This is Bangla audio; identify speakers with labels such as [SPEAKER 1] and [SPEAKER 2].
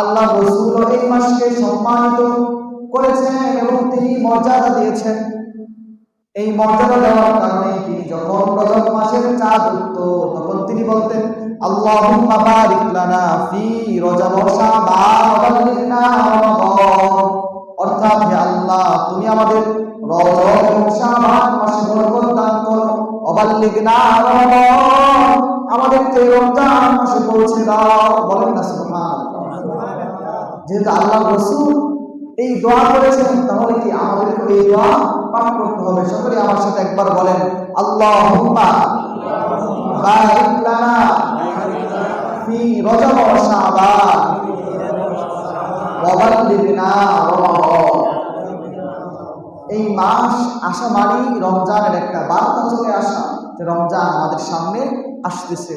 [SPEAKER 1] আল্লাহ রাসূল এই মাসকে সম্মানিত করেছেন এবং তিনি মর্যাদা দিয়েছেন। এই মর্যাদা দেওয়ার কারণে তিনি যখন রজব মাসের চাঁদ উঠত তখন তিনি বলতেন, আল্লাহুম্মা বারিক লানা ফি রজব ওয়া শাবান ওয়া বাল্লিগনা রমাদান। অর্থাৎ হে আল্লাহ, তুমি আমাদের রজব এবং শাবান মাসে বরকত দান করো, ওয়া বাল্লিগনা রমাদান, আমাদেরকে রমজান মাসে পৌঁছে দাও। বলেন না সুবহানাল্লাহ। যেহেতু আল্লাহ রাসূল এই দোয়া করেছেন, তাহলে কি আমাদেরকে এই দোয়া পাঠ করতে হবে। সকলে আমার সাথে একবার বলেন, আল্লাহুম্মা বারিক লানা ফি রজব ওয়া শাবান ওয়া বাল্লিগনা রমাদান। এই মাস আসা মানেই রমজানের একটা বার্তা চলে আসা যে রমজান আমাদের সামনে আসতেছে।